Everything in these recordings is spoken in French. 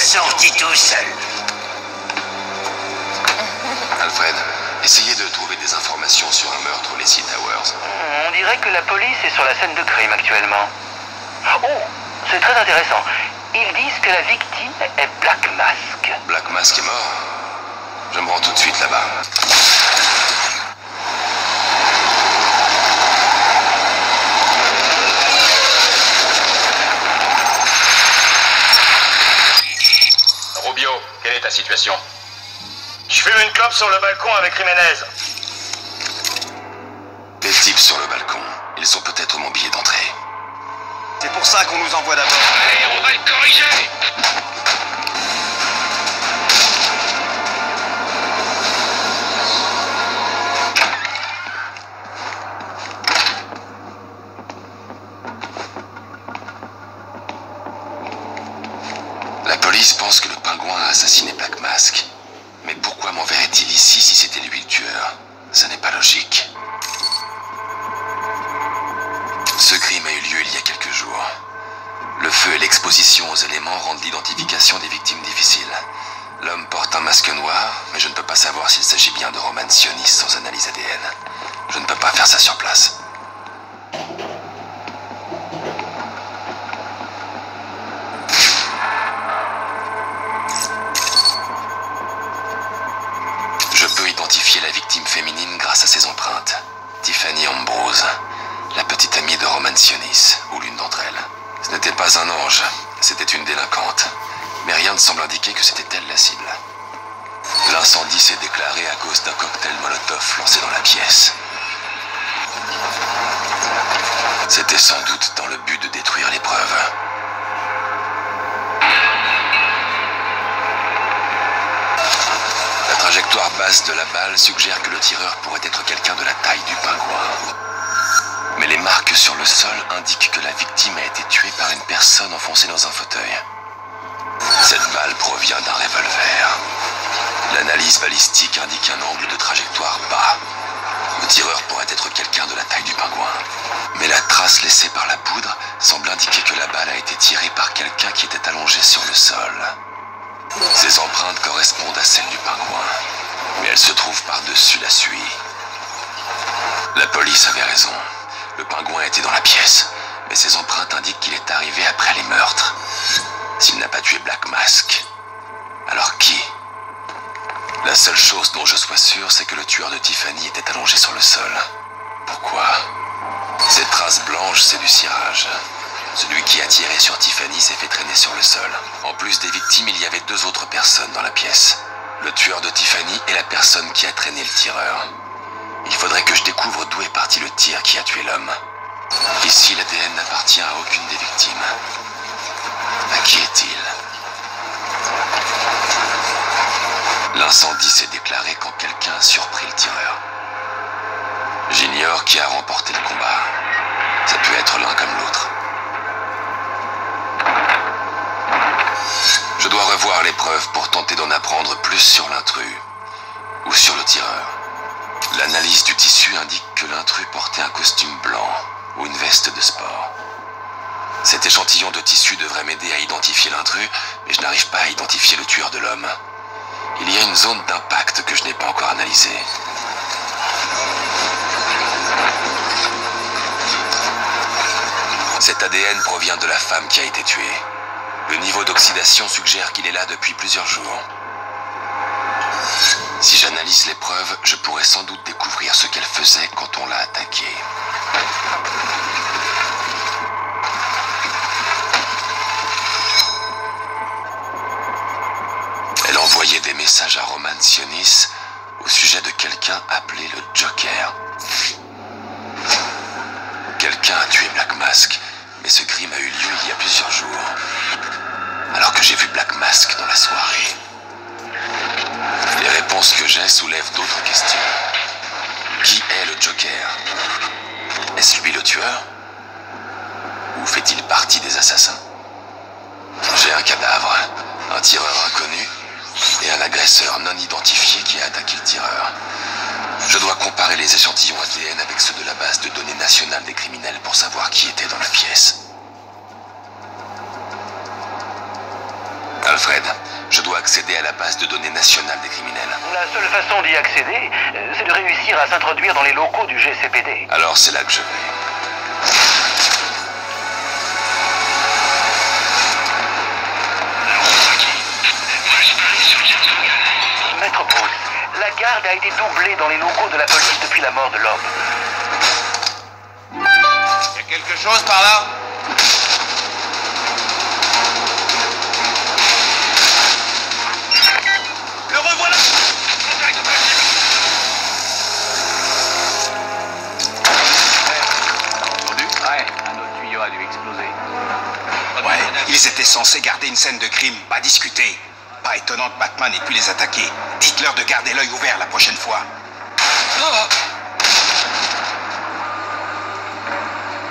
sorti tout seul. Alfred, essayez de trouver des informations sur un meurtre au Lacey Towers. On dirait que la police est sur la scène de crime actuellement. Oh, c'est très intéressant. Ils disent que la victime est Black Mask. Black Mask est mort? Je me rends tout de suite là-bas. Rubio, quelle est ta situation? Je fume une clope sur le balcon avec Jiménez. Les types sur le balcon, ils sont peut-être mon billet d'entrée. C'est pour ça qu'on nous envoie d'abord. Allez, on va le corriger! La police pense que le pingouin a assassiné Black Mask. Mais pourquoi m'enverrait-il ici si c'était lui le tueur? Ça n'est pas logique. Ce crime a eu lieu il y a quelques jours. Le feu et l'exposition aux éléments rendent l'identification des victimes difficile. L'homme porte un masque noir, mais je ne peux pas savoir s'il s'agit bien de Roman Sionis sans analyse ADN. Je ne peux pas faire ça sur place. Je peux identifier la victime féminine grâce à ses empreintes. Tiffany Ambrose, la petite amie de Roman Sionis, ou l'une d'entre elles. Ce n'était pas un ange, c'était une délinquante. Mais rien ne semble indiquer que c'était elle la cible. L'incendie s'est déclaré à cause d'un cocktail Molotov lancé dans la pièce. C'était sans doute dans le but de détruire les preuves. La trajectoire basse de la balle suggère que le tireur pourrait être quelqu'un de la taille du pingouin. Mais les marques sur le sol indiquent que la victime a été tuée par une personne enfoncée dans un fauteuil. Cette balle provient d'un revolver. L'analyse balistique indique un angle de trajectoire bas. Le tireur pourrait être quelqu'un de la taille du pingouin. Mais la trace laissée par la poudre semble indiquer que la balle a été tirée par quelqu'un qui était allongé sur le sol. Ces empreintes correspondent à celles du pingouin, mais elles se trouvent par-dessus la suie. La police avait raison. Le pingouin était dans la pièce, mais ses empreintes indiquent qu'il est arrivé après les meurtres. S'il n'a pas tué Black Mask, alors qui? La seule chose dont je sois sûr, c'est que le tueur de Tiffany était allongé sur le sol. Pourquoi? Cette trace blanche, c'est du cirage. Celui qui a tiré sur Tiffany s'est fait traîner sur le sol. En plus des victimes, il y avait deux autres personnes dans la pièce. Le tueur de Tiffany et la personne qui a traîné le tireur. Il faudrait que je découvre d'où est parti le tir qui a tué l'homme. Ici, l'ADN n'appartient à aucune des victimes. À qui est-il? L'incendie s'est déclaré quand quelqu'un a surpris le tireur. J'ignore qui a remporté le combat. Ça peut être l'un comme l'autre. Je dois revoir les preuves pour tenter d'en apprendre plus sur l'intrus ou sur le tireur. L'analyse du tissu indique que l'intrus portait un costume blanc ou une veste de sport. Cet échantillon de tissu devrait m'aider à identifier l'intrus, mais je n'arrive pas à identifier le tueur de l'homme. Il y a une zone d'impact que je n'ai pas encore analysée. Cet ADN provient de la femme qui a été tuée. Le niveau d'oxydation suggère qu'il est là depuis plusieurs jours. Si j'analyse les preuves, je pourrais sans doute découvrir ce qu'elle faisait quand on l'a attaquée. Elle envoyait des messages à Roman Sionis au sujet de quelqu'un appelé le Joker. Quelqu'un a tué Black Mask, mais ce crime a eu lieu il y a plusieurs jours. Alors que j'ai vu Black Mask dans la soirée. Les réponses que j'ai soulèvent d'autres questions. Qui est le Joker? Est-ce lui le tueur? Ou fait-il partie des assassins? J'ai un cadavre, un tireur inconnu et un agresseur non identifié qui a attaqué le tireur. Je dois comparer les échantillons ADN avec ceux de la base de données nationale des criminels pour savoir qui était dans la pièce. Alfred, Je dois accéder à la base de données nationale des criminels. La seule façon d'y accéder, c'est de réussir à s'introduire dans les locaux du GCPD. Alors c'est là que je vais. Maître Bruce, la garde a été doublée dans les locaux de la police depuis la mort de Loeb. Y a quelque chose par là? Le revoilà! Entendu? Ouais, un autre tuyau a dû exploser. Ouais, ils étaient censés garder une scène de crime, pas discuter. Pas étonnant que Batman ait pu les attaquer. Dites-leur de garder l'œil ouvert la prochaine fois.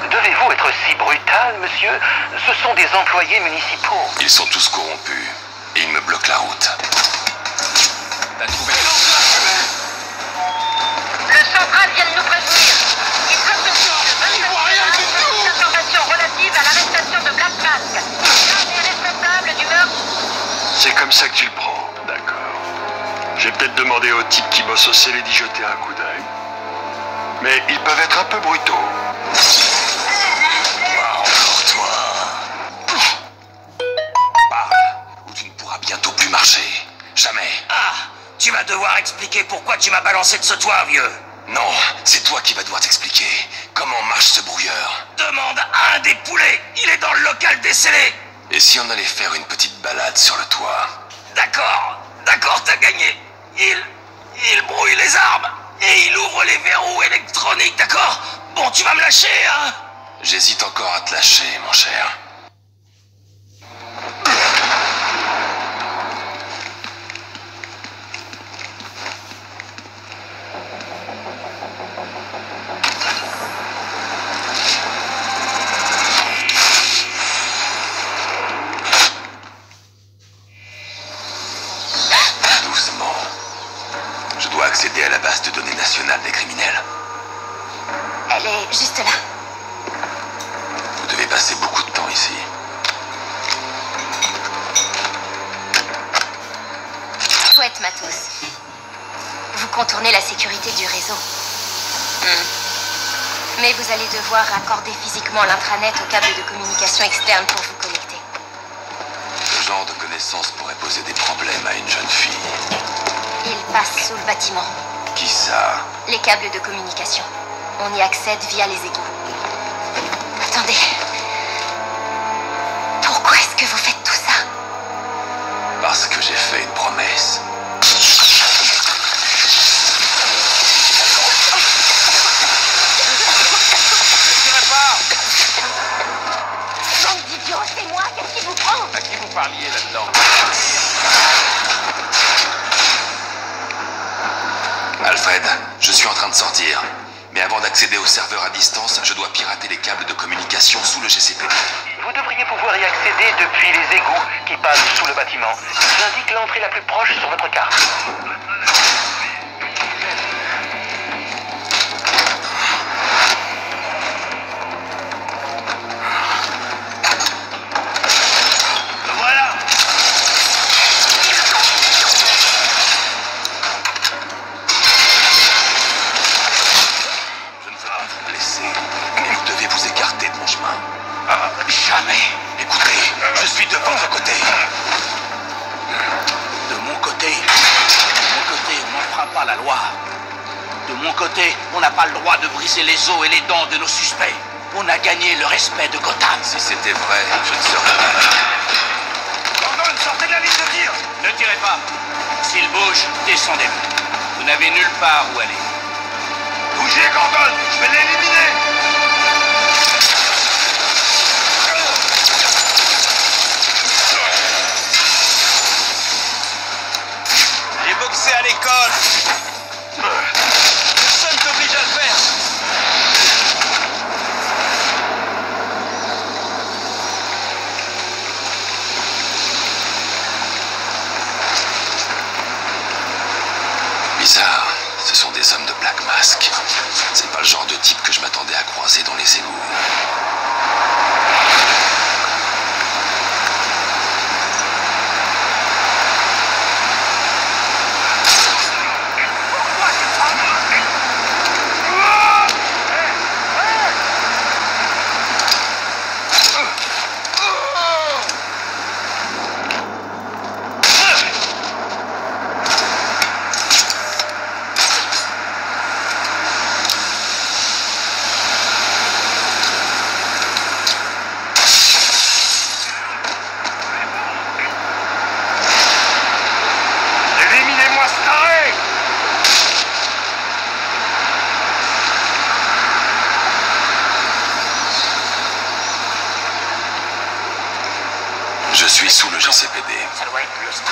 Devez-vous être si brutal, monsieur? Ce sont des employés municipaux. Ils sont tous corrompus et ils me bloquent la route. T'as trouvé... Le central vient de nous prévenir. Il souhaite des informations relatives à l'arrestation de Black Mask, l'un des responsables du meurtre. C'est comme ça que tu le prends, d'accord. J'ai peut-être demandé aux types qui bossent au CL d'y jeter un coup d'œil. Mais ils peuvent être un peu brutaux. Encore toi. Parle, ou tu ne pourras bientôt plus marcher. Jamais. Ah, tu vas devoir expliquer pourquoi tu m'as balancé de ce toit, vieux. Non, c'est toi qui vas devoir t'expliquer. Comment marche ce brouilleur? Demande à un des poulets, il est dans le local décelé. Et si on allait faire une petite balade sur le toit? D'accord, t'as gagné. Il brouille les armes et il ouvre les verrous électroniques, d'accord? Bon, tu vas me lâcher, hein? J'hésite encore à te lâcher, mon cher. Doucement. Je dois accéder à la base de données nationale des criminels. Elle est juste là. Vous devez passer beaucoup de temps ici. Chouette, Matos. Vous contournez la sécurité du réseau. Mais vous allez devoir raccorder physiquement l'intranet au câble de communication externe pour vous connecter. Ce genre de connaissance pourrait poser des problèmes à une jeune fille. Il passe sous le bâtiment. Qui ça? Les câbles de communication. On y accède via les égouts. Attendez. Pourquoi est-ce que vous faites tout ça? Parce que j'ai fait une promesse. Bande d'idiots, c'est moi, qu'est-ce qui vous prend? À qui vous parliez là-dedans? Alfred, je suis en train de sortir. Mais avant d'accéder au serveur à distance, je dois pirater les câbles de communication sous le GCPD. Vous devriez pouvoir y accéder depuis les égouts qui passent sous le bâtiment. J'indique l'entrée la plus proche sur votre carte. Voilà! Je ne veux pas vous blesser, mais vous devez vous écarter de mon chemin. Jamais! Écoutez, je suis de votre côté. De mon côté, on n'enfreint pas la loi. De mon côté, on n'a pas le droit de briser les os et les dents de nos suspects. On a gagné le respect de Gotham. Si c'était vrai, je ne serais pas là. Gordon, sortez de la ligne de tir! Ne tirez pas. S'il bouge, descendez-le. Vous n'avez nulle part où aller. Bougez, Gordon! Je vais l'éliminer! J'ai boxé à l'école! Personne t'oblige à le faire! Bizarre, ce sont des hommes de Black Mask. C'est pas le genre de type que je m'attendais à croiser dans les égouts.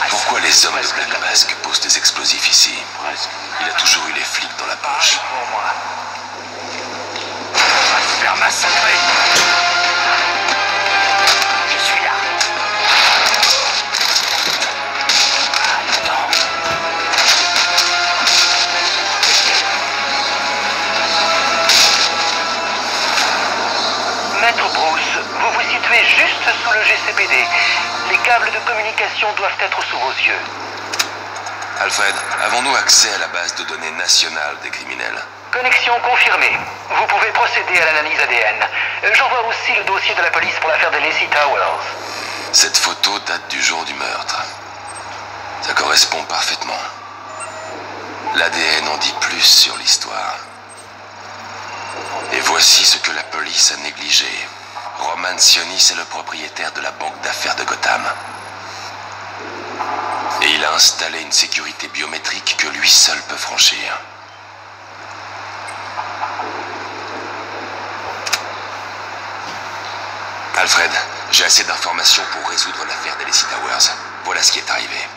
Pourquoi les hommes de Black Mask posent des explosifs ici? Il a toujours eu les flics dans la poche. Pour moi. On va se faire massacrer. Je suis là. Attends. Maître Bruce, vous vous situez juste sous le GCPD. Les câbles de communication doivent être sous vos yeux. Alfred, avons-nous accès à la base de données nationale des criminels? Connexion confirmée. Vous pouvez procéder à l'analyse ADN. J'envoie aussi le dossier de la police pour l'affaire de Lacey Towers. Cette photo date du jour du meurtre. Ça correspond parfaitement. L'ADN en dit plus sur l'histoire. Et voici ce que la police a négligé. Roman Sionis est le propriétaire de la banque d'affaires de Gotham. Et il a installé une sécurité biométrique que lui seul peut franchir. Alfred, j'ai assez d'informations pour résoudre l'affaire des Lacey Towers. Voilà ce qui est arrivé.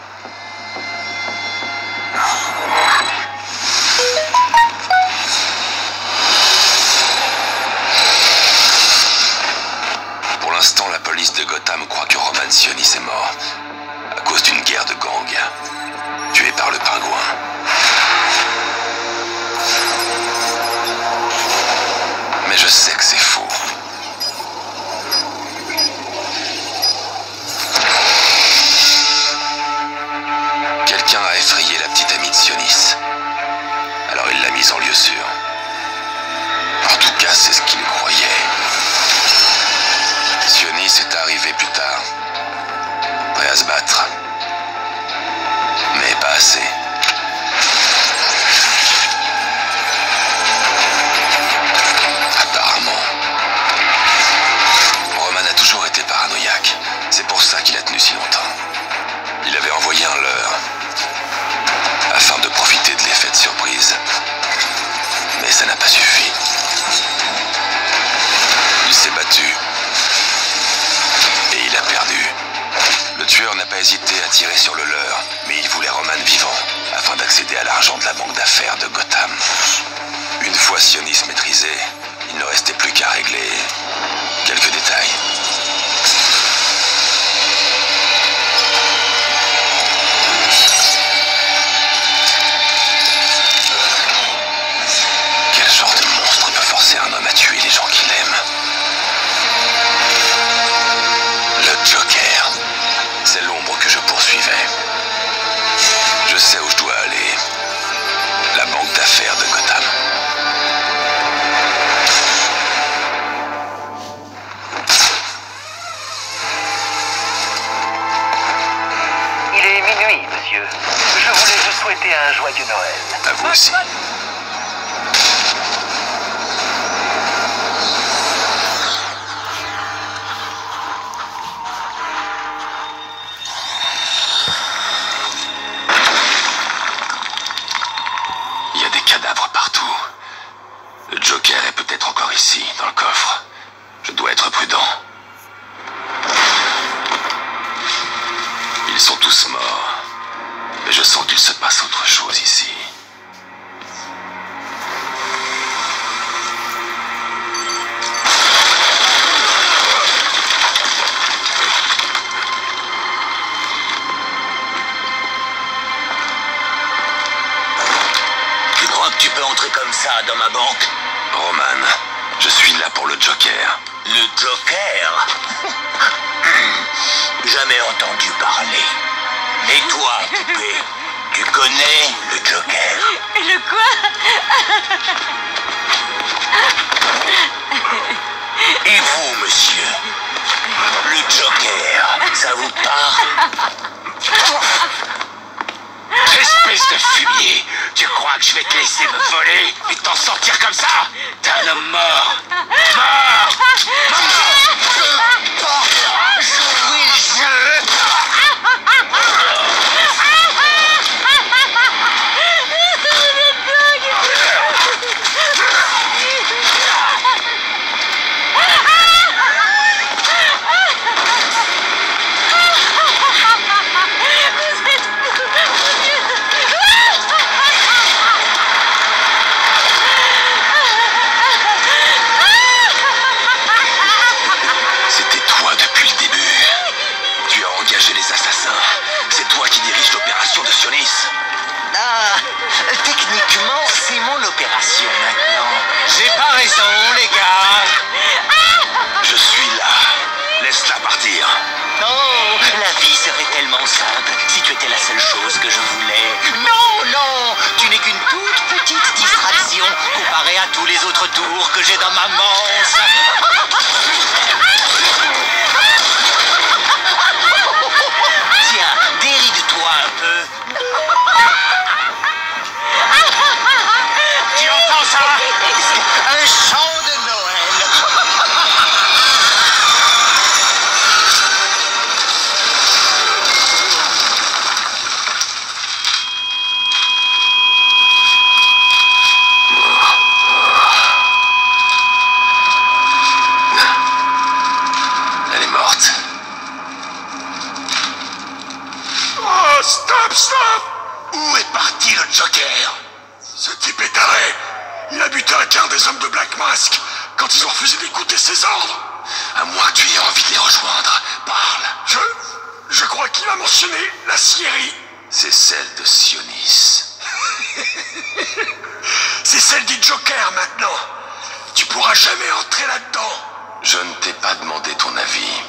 Pour l'instant, la police de Gotham croit que Roman Sionis est mort à cause d'une guerre de gang, tué par le pingouin. Mais je sais que c'est faux. Quelqu'un a effrayé la petite amie de Sionis. Alors il l'a mise en lieu sûr. En tout cas, c'est ce qu'il croyait. Sionis est arrivé plus tard, prêt à se battre. Mais pas assez. Apparemment. Roman a toujours été paranoïaque. C'est pour ça qu'il a tenu si longtemps. Il avait envoyé un leurre afin de profiter de l'effet de surprise. Mais ça n'a pas suffi. Il s'est battu. Et il a perdu. Le tueur n'a pas hésité à tirer sur le leurre, mais il voulait Roman vivant, afin d'accéder à l'argent de la banque d'affaires de Gotham. Une fois Sionis maîtrisé, il ne restait plus qu'à régler quelques détails. Quel genre de monstre peut forcer un homme à tuer les gens qu'il aime? Le Joker. C'est l'ombre que je poursuivais. Je sais où je dois aller. La banque d'affaires de Gotham. Il est minuit, monsieur. Je voulais vous souhaiter un joyeux Noël. À vous aussi. Il y a des cadavres partout. Le Joker est peut-être encore ici, dans le coffre. Je dois être prudent. Ils sont tous morts. Mais je sens qu'il se passe autre chose ici. Tu crois que tu peux entrer comme ça dans ma banque? Roman, je suis là pour le Joker. Le Joker? Jamais entendu parler. Et toi, poupée, tu connais le Joker? Le quoi? Et vous, monsieur? Le Joker, ça vous parle? Espèce de fumier! Tu crois que je vais te laisser me voler et t'en sortir comme ça? T'es un homme mort! Mort! Jouez le jeu! Vous retour que j'ai dans ma manche. Tiens, déride-toi un peu. Tu entends ça? Un chant de Noël. Elle est morte. Oh, stop, stop! Où est parti le Joker? Ce type est taré. Il a buté un quart des hommes de Black Mask quand ils ont refusé d'écouter ses ordres. À moins que tu aies envie de les rejoindre, parle. Je crois qu'il a mentionné la scierie. C'est celle de Sionis. C'est celle du Joker maintenant. Tu pourras jamais entrer là-dedans. Je ne t'ai pas demandé ton avis.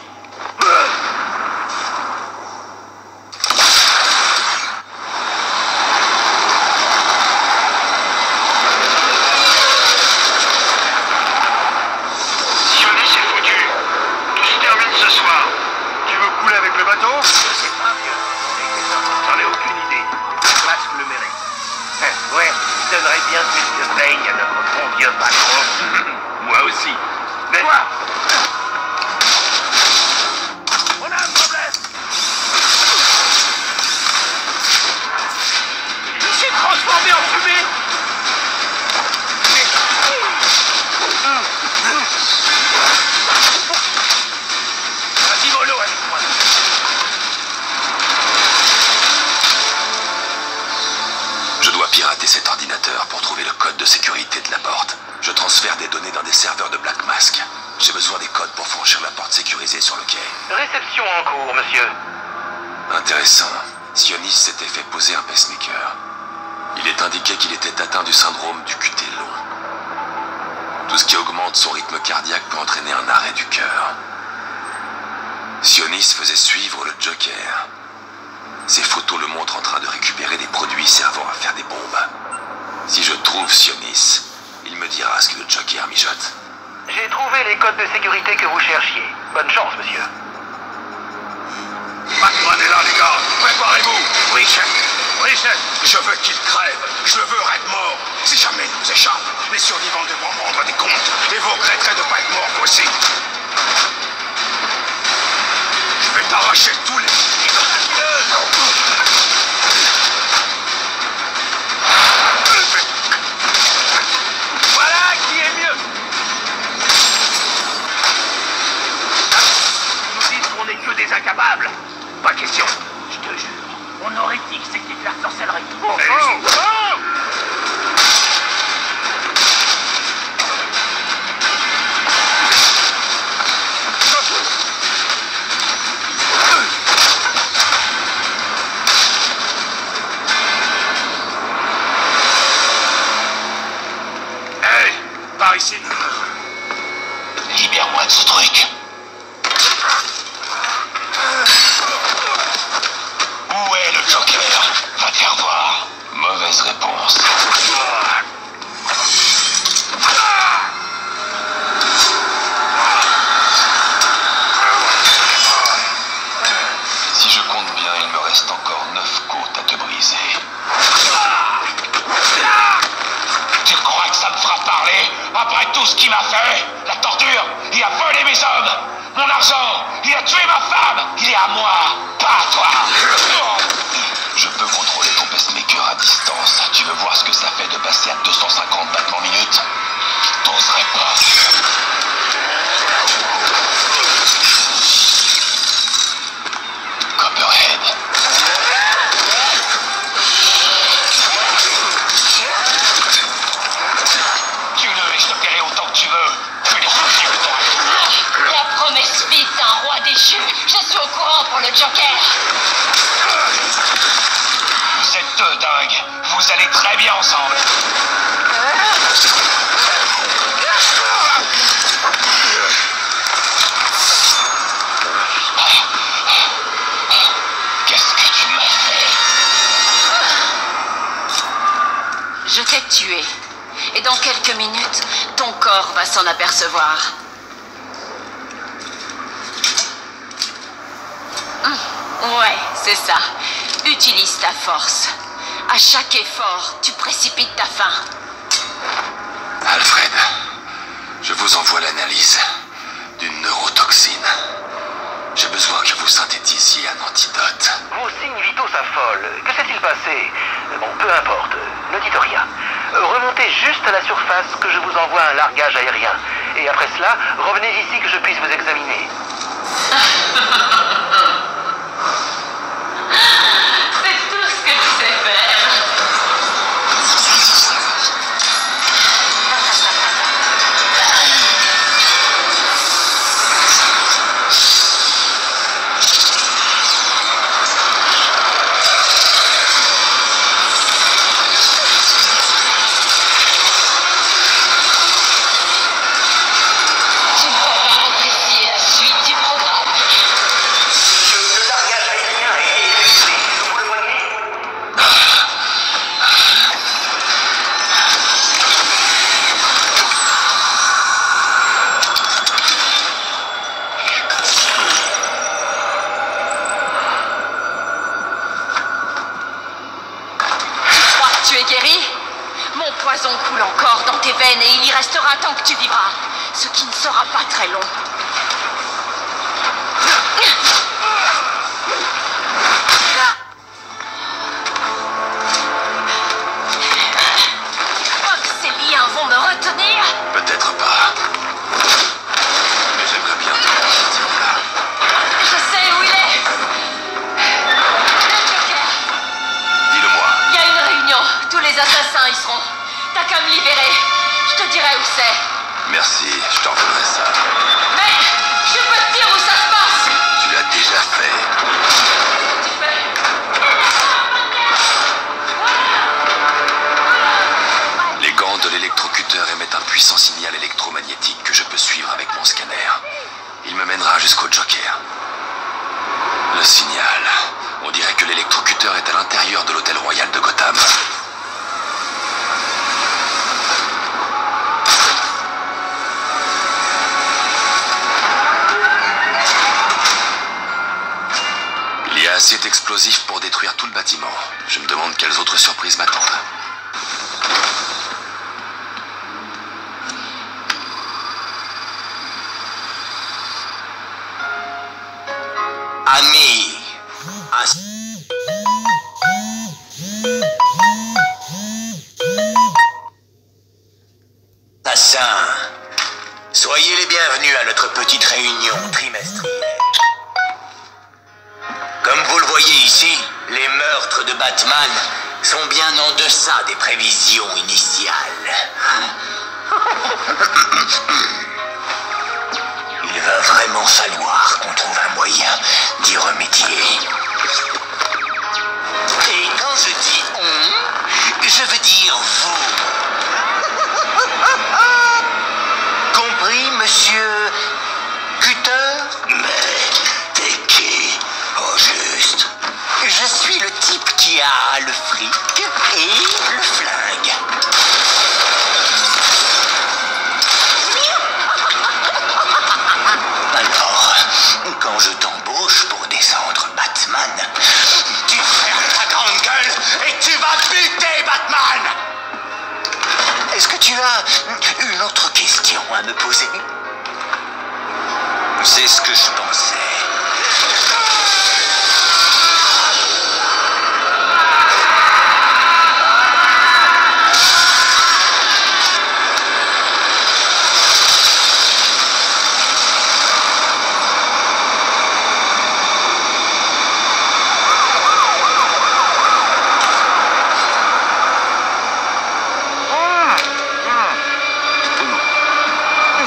Sionis est foutu. Tout se termine ce soir. Tu veux couler avec le bateau? Je sais pas, vieux. J'en ai aucune idée. Black Mask le mérite. Ouais, je donnerais bien plus de règne à notre bon vieux patron. Moi aussi. Mais quoi? On a un problème. Il s'est transformé en fumée. Vas-y, mollo avec moi. Je dois pirater cet ordinateur pour trouver le code de sécurité de la porte. Je transfère des données dans des serveurs de Black Mask. J'ai besoin des codes pour franchir la porte sécurisée sur le quai. Réception en cours, monsieur. Intéressant. Sionis s'était fait poser un pacemaker. Il est indiqué qu'il était atteint du syndrome du QT long. Tout ce qui augmente son rythme cardiaque peut entraîner un arrêt du cœur. Sionis faisait suivre le Joker. Ces photos le montrent en train de récupérer des produits servant à faire des bombes. Si je trouve Sionis, il me dira ce que le Joker mijote. J'ai trouvé les codes de sécurité que vous cherchiez. Bonne chance, monsieur. Batman est là, les gars. Préparez-vous. Oui, chef. Oui, chef. Je veux qu'il crève. Je le veux raide mort. Si jamais il nous échappe, les survivants devront me rendre des comptes. Et vous regretterez de ne pas être mort vous aussi. Je vais t'arracher tous les... Voilà qui est mieux. Vous nous dites qu'on n'est que des incapables. Pas question. Je te jure, on aurait dit que c'était de la sorcellerie. Hey, par ici. Libère-moi de ce truc. Où est le Joker? Va te faire voir. Mauvaise réponse. Si je compte bien, il me reste encore 9 côtes à te briser. Tu crois que ça me fera parler après tout ce qu'il m'a fait? La torture, il a volé mes hommes, mon argent, il a tué ma femme, il est à moi, pas à toi. Je peux contrôler ton pacemaker à distance. Tu veux voir ce que ça fait de passer à 250 battements minutes? T'oserais pas. Copperhead. Tue-le et je te paierai autant que tu veux. Fais les soucis que t'auras. La promesse vide d'un roi déchu. Je suis au courant pour le Joker. Vous êtes deux dingues. Vous allez très bien ensemble. Qu'est-ce que tu m'as fait? Je t'ai tué. Et dans quelques minutes, ton corps va s'en apercevoir. Ouais, c'est ça. Utilise ta force. À chaque effort, tu précipites ta fin. Alfred, je vous envoie l'analyse d'une neurotoxine. J'ai besoin que vous synthétisiez un antidote. Vos signes vitaux s'affolent. Que s'est-il passé? Bon, peu importe. Ne dites rien. Remontez juste à la surface que je vous envoie un largage aérien. Et après cela, revenez ici que je puisse vous examiner. C'est tout ce que tu sais faire. Tu pourras apprécier la suite du programme. Le largage aérien est effectué. Vous le voyez? Tu crois que tu es guéri? Mon poison coule encore dans tes veines et il y restera tant que tu vivras. Ce qui ne sera pas très long. Tu crois que ces liens vont me retenir? Peut-être pas. Mais j'aimerais bien te partir là. Je sais où il est. Le Joker. Dis-le-moi. Il y a une réunion. Tous les assassins y seront. T'as qu'à me libérer. Je te dirai où c'est. Merci, je t'enverrai ça. Mais je peux te dire où ça se passe. Tu l'as déjà fait. Tu fais. Les gants de l'électrocuteur émettent un puissant signal électromagnétique que je peux suivre avec mon scanner. Il me mènera jusqu'au Joker. Le signal. On dirait que l'électrocuteur est à l'intérieur de l'hôtel royal de Gotham. Il y a assez d'explosifs pour détruire tout le bâtiment. Je me demande quelles autres surprises m'attendent. Ami, assassin, soyez les bienvenus à notre petite réunion trimestrielle. Comme vous le voyez ici, les meurtres de Batman sont bien en deçà des prévisions initiales. Il va vraiment falloir qu'on trouve un moyen d'y remédier. Et quand je dis on, je veux dire vous. Compris, monsieur Cutter? Mais t'es qui, au juste? Je suis le type qui a le fric et le flingue. Alors, quand je t'embauche pour descendre Batman, tu fermes ta grande gueule et tu vas buter Batman! Est-ce que tu as une autre question à me poser? C'est ce que je pensais.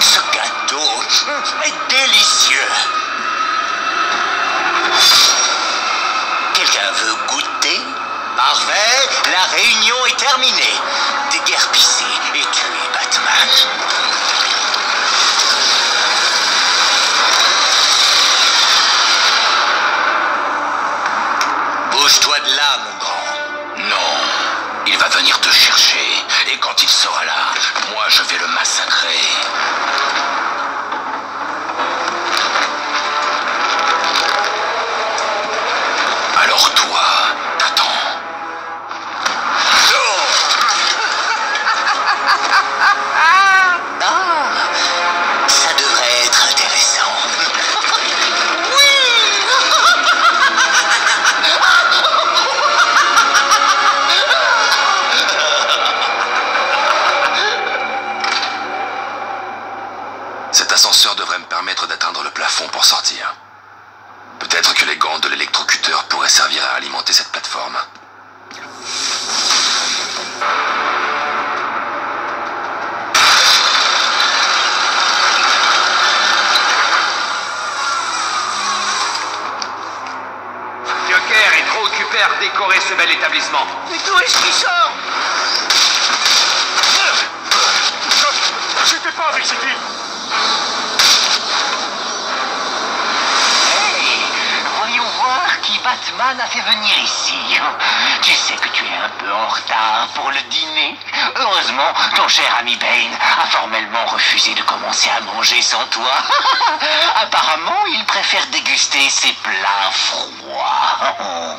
Ce gâteau est délicieux. Quelqu'un veut goûter? Parfait, la réunion est terminée. Déguerpissez et tuez Batman. Bouge-toi de là, mon grand. Non, il va venir te chercher. Et quand il sera là, moi je vais le massacrer. Alors toi, t'attends. Ah, ça devrait être intéressant. Cet ascenseur devrait me permettre d'atteindre le plafond pour sortir. Peut-être que les gants de l'électrocuteur pourraient servir à alimenter cette plateforme. Joker est trop occupé à redécorer ce bel établissement. Mais d'où est-ce qu'il sort? J'étais pas avec cette île. Voyons voir qui Batman a fait venir ici. Tu sais que tu es un peu en retard pour le dîner. Heureusement, ton cher ami Bane a formellement refusé de commencer à manger sans toi. Apparemment, il préfère déguster ses plats froids.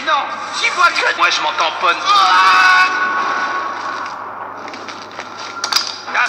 Non, j'y vois que... Moi, je m'en tamponne. Ah